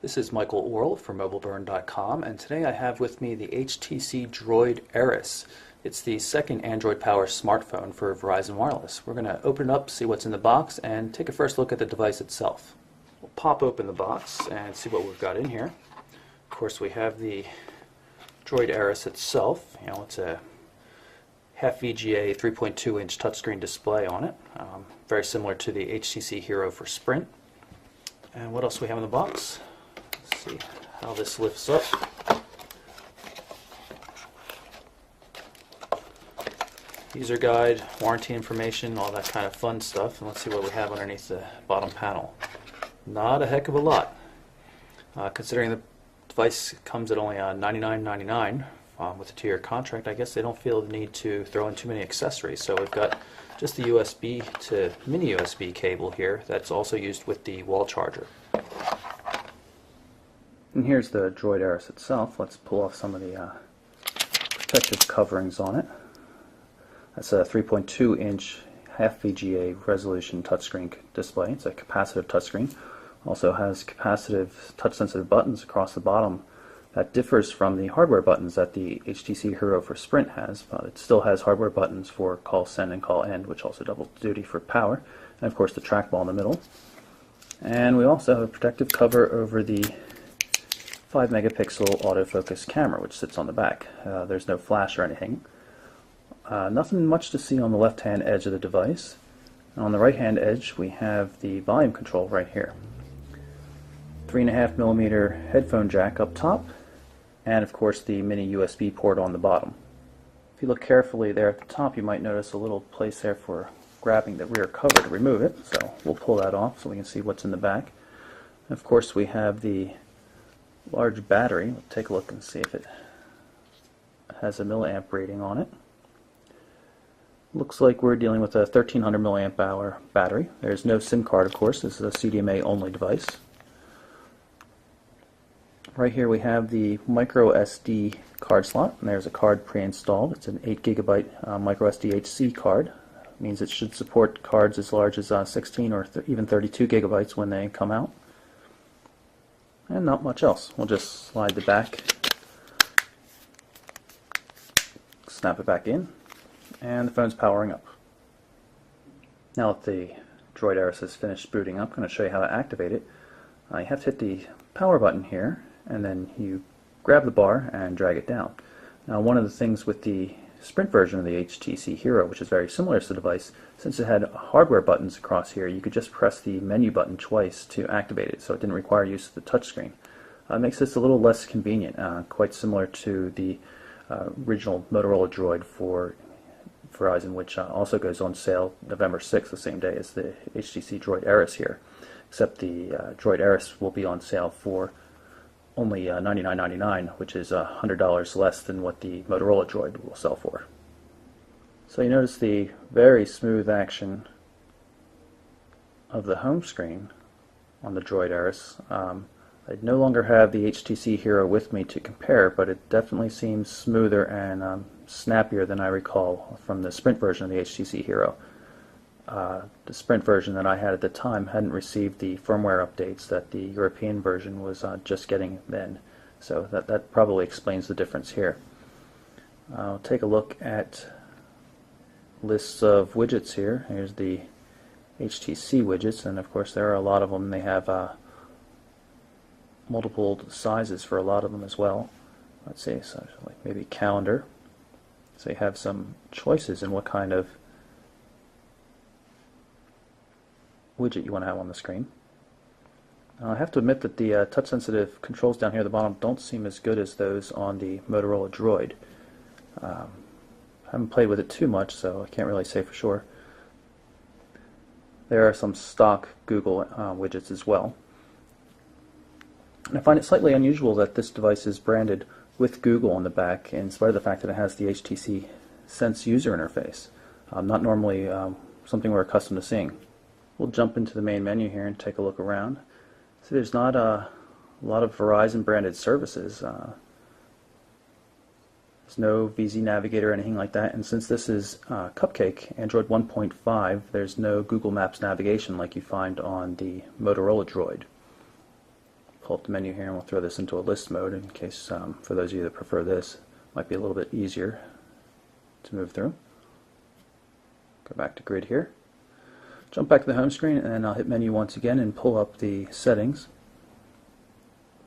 This is Michael Orl from MobileBurn.com, and today I have with me the HTC Droid Aeris. It's the second Android-powered smartphone for Verizon Wireless. We're going to open it up, see what's in the box, and take a first look at the device itself. We'll pop open the box and see what we've got in here. Of course, we have the Droid Aeris itself. It's a half VGA 3.2-inch touchscreen display on it, very similar to the HTC Hero for Sprint. And what else we have in the box? Let's see how this lifts up. User guide, warranty information, all that kind of fun stuff. And let's see what we have underneath the bottom panel. Not a heck of a lot. Considering the device comes at only $99.99 with a 2-year contract, I guess they don't feel the need to throw in too many accessories. So we've got just the USB to mini USB cable here that's also used with the wall charger. And here's the Droid Aeris itself. Let's pull off some of the protective coverings on it. That's a 3.2-inch half VGA resolution touchscreen display. It's a capacitive touchscreen. Also has capacitive touch-sensitive buttons across the bottom. That differs from the hardware buttons that the HTC Hero for Sprint has, but it still has hardware buttons for call send and call end, which also double duty for power, and of course the trackball in the middle. And we also have a protective cover over the 5-megapixel autofocus camera, which sits on the back. There's no flash or anything. Nothing much to see on the left-hand edge of the device. And on the right-hand edge, we have the volume control right here. 3.5mm headphone jack up top, and of course the mini USB port on the bottom. If you look carefully there at the top, you might notice a little place there for grabbing the rear cover to remove it, so we'll pull that off so we can see what's in the back. And of course we have the large battery. We'll take a look and see if it has a milliamp rating on it. Looks like we're dealing with a 1300 milliamp hour battery. There's no SIM card, of course. This is a CDMA only device. Right here we have the micro SD card slot, and there's a card pre-installed. It's an 8GB micro SDHC card. It means it should support cards as large as 16 or even 32 gigabytes when they come out. And not much else. We'll just slide the back, snap it back in, and the phone's powering up. Now that the Droid Aeris is finished booting up, I'm going to show you how to activate it. You have to hit the power button here, and then you grab the bar and drag it down. Now, one of the things with the Sprint version of the HTC Hero, which is very similar to the device, since it had hardware buttons across here, you could just press the menu button twice to activate it, so it didn't require use of the touchscreen. It makes this a little less convenient, quite similar to the original Motorola Droid for Verizon, which also goes on sale November 6th, the same day as the HTC Droid Aeris here, except the Droid Aeris will be on sale for only $99.99, which is $100 less than what the Motorola Droid will sell for. So you notice the very smooth action of the home screen on the Droid Aeris. I no longer have the HTC Hero with me to compare, but it definitely seems smoother and snappier than I recall from the Sprint version of the HTC Hero. The Sprint version that I had at the time hadn't received the firmware updates that the European version was just getting then, so that probably explains the difference here. I'll take a look at lists of widgets here. Here's the HTC widgets, and of course there are a lot of them. They have multiple sizes for a lot of them as well. Let's see, so like maybe calendar. So you have some choices in what kind of widget you want to have on the screen. I have to admit that the touch-sensitive controls down here at the bottom don't seem as good as those on the Motorola Droid. I haven't played with it too much, so I can't really say for sure. There are some stock Google widgets as well. And I find it slightly unusual that this device is branded with Google on the back, in spite of the fact that it has the HTC Sense user interface. Not normally something we're accustomed to seeing. We'll jump into the main menu here and take a look around. See, there's not a lot of Verizon branded services. There's no VZ Navigator or anything like that, and since this is Cupcake Android 1.5, there's no Google Maps navigation like you find on the Motorola Droid. pull up the menu here and we'll throw this into a list mode in case for those of you that prefer this, might be a little bit easier to move through. Go back to grid here. Jump back to the home screen and I'll hit menu once again and pull up the settings.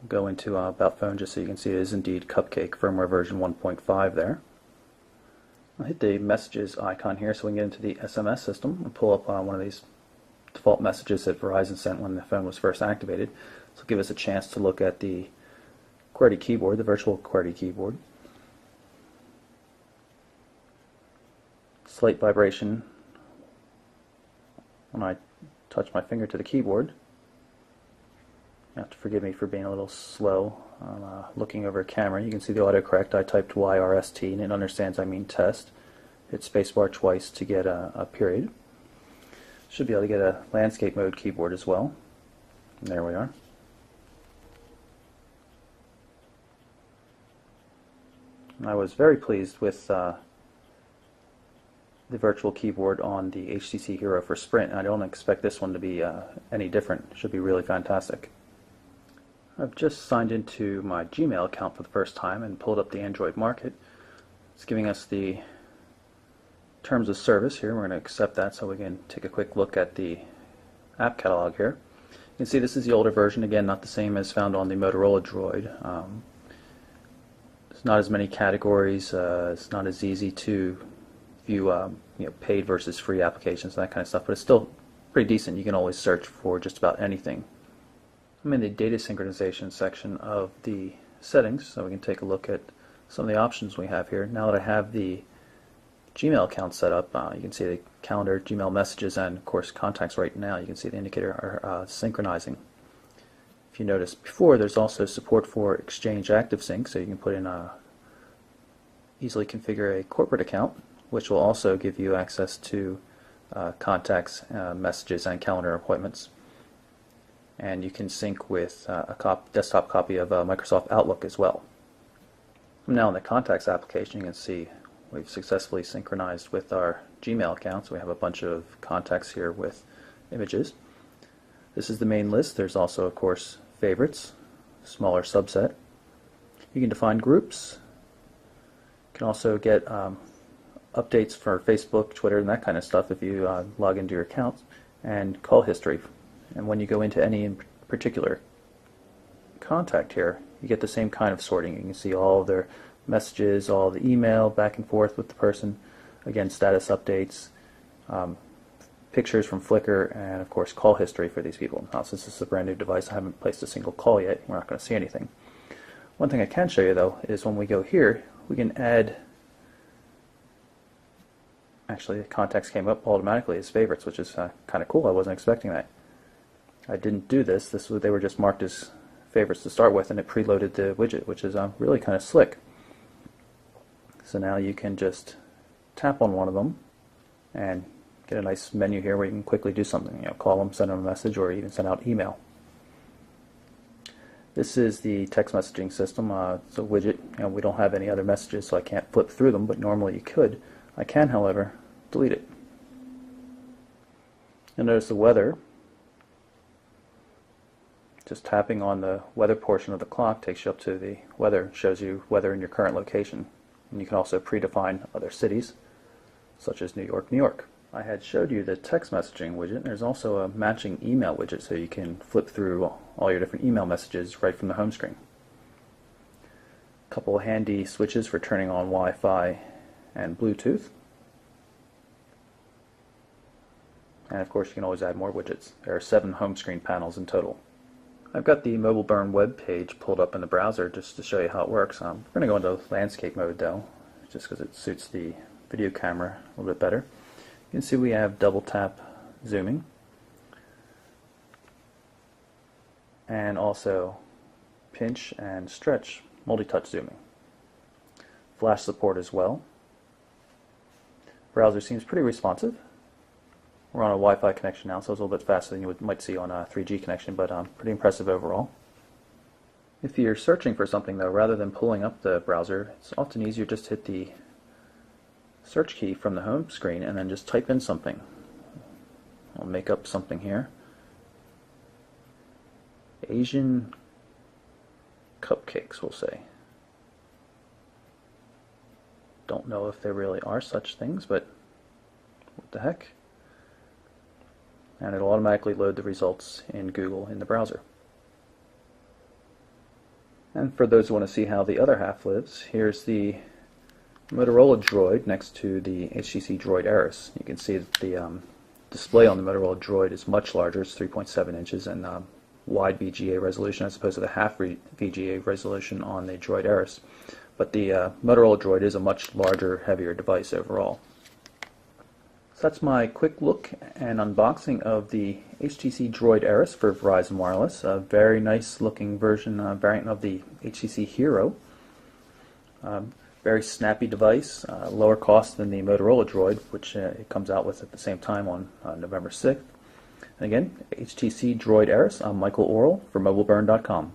Go into About Phone just so you can see it is indeed Cupcake firmware version 1.5 there. I'll hit the messages icon here so we can get into the SMS system and pull up one of these default messages that Verizon sent when the phone was first activated. So give us a chance to look at the QWERTY keyboard, the virtual QWERTY keyboard. Slight vibration when I touch my finger to the keyboard. You have to forgive me for being a little slow. I'm looking over a camera. You can see the autocorrect. I typed YRST and it understands I mean test. Hit spacebar twice to get a period. Should be able to get a landscape mode keyboard as well. And there we are. And I was very pleased with the virtual keyboard on the HTC Hero for Sprint. I don't expect this one to be any different. It should be really fantastic. I've just signed into my Gmail account for the first time and pulled up the Android market. It's giving us the terms of service here. We're going to accept that so we can take a quick look at the app catalog here. You can see this is the older version, again not the same as found on the Motorola Droid. There's not as many categories, it's not as easy to view paid versus free applications and that kind of stuff, but it's still pretty decent. You can always search for just about anything. I'm in the data synchronization section of the settings, so we can take a look at some of the options we have here. Now that I have the Gmail account set up, you can see the calendar, Gmail messages, and of course contacts right now. You can see the indicator are synchronizing. If you noticed before, there's also support for Exchange ActiveSync, so you can put in easily configure a corporate account, which will also give you access to contacts, messages, and calendar appointments. And you can sync with a desktop copy of Microsoft Outlook as well. I'm now in the Contacts application. You can see we've successfully synchronized with our Gmail account, so we have a bunch of contacts here with images. This is the main list. There's also, of course, favorites, smaller subset. You can define groups. You can also get updates for Facebook, Twitter, and that kind of stuff if you log into your account, and call history. And when you go into any in particular contact here, you get the same kind of sorting. You can see all of their messages, all the email back and forth with the person, again status updates, pictures from Flickr, and of course call history for these people. Now since this is a brand new device, I haven't placed a single call yet. We're not going to see anything. One thing I can show you though is when we go here, we can add, actually the contacts came up automatically as favorites, which is kind of cool. I wasn't expecting that. I didn't do this. They were just marked as favorites to start with, and it preloaded the widget, which is really kind of slick. So now you can just tap on one of them and get a nice menu here where you can quickly do something. Call them, send them a message, or even send out email. This is the text messaging system. It's a widget. We don't have any other messages, so I can't flip through them, but normally you could. I can, however, delete it. You'll notice the weather. Just tapping on the weather portion of the clock takes you up to the weather, shows you weather in your current location. And you can also predefine other cities, such as New York, New York. I had showed you the text messaging widget. There's also a matching email widget, so you can flip through all your different email messages right from the home screen. A couple of handy switches for turning on Wi-Fi and Bluetooth. And of course you can always add more widgets. There are 7 home screen panels in total. I've got the Mobile Burn web page pulled up in the browser just to show you how it works. We're going to go into landscape mode though, just because it suits the video camera a little bit better. You can see we have double tap zooming and also pinch and stretch multi-touch zooming. Flash support as well. Browser seems pretty responsive. We're on a Wi-Fi connection now, so it's a little bit faster than you might see on a 3G connection, but pretty impressive overall. If you're searching for something though, rather than pulling up the browser, it's often easier just to hit the search key from the home screen and then just type in something. I'll make up something here. Asian cupcakes, we'll say. Don't know if there really are such things, but what the heck. And it'll automatically load the results in Google in the browser. And for those who want to see how the other half lives, here's the Motorola Droid next to the HTC Droid Aris. You can see that the display on the Motorola Droid is much larger. It's 3.7 inches and wide VGA resolution as opposed to the half VGA resolution on the Droid Aris. But the Motorola Droid is a much larger, heavier device overall. So that's my quick look and unboxing of the HTC Droid Aris for Verizon Wireless. A very nice looking version, variant of the HTC Hero. Very snappy device, lower cost than the Motorola Droid, which it comes out with at the same time on November 6th. And again, HTC Droid Aris. I'm Michael Orrell for MobileBurn.com.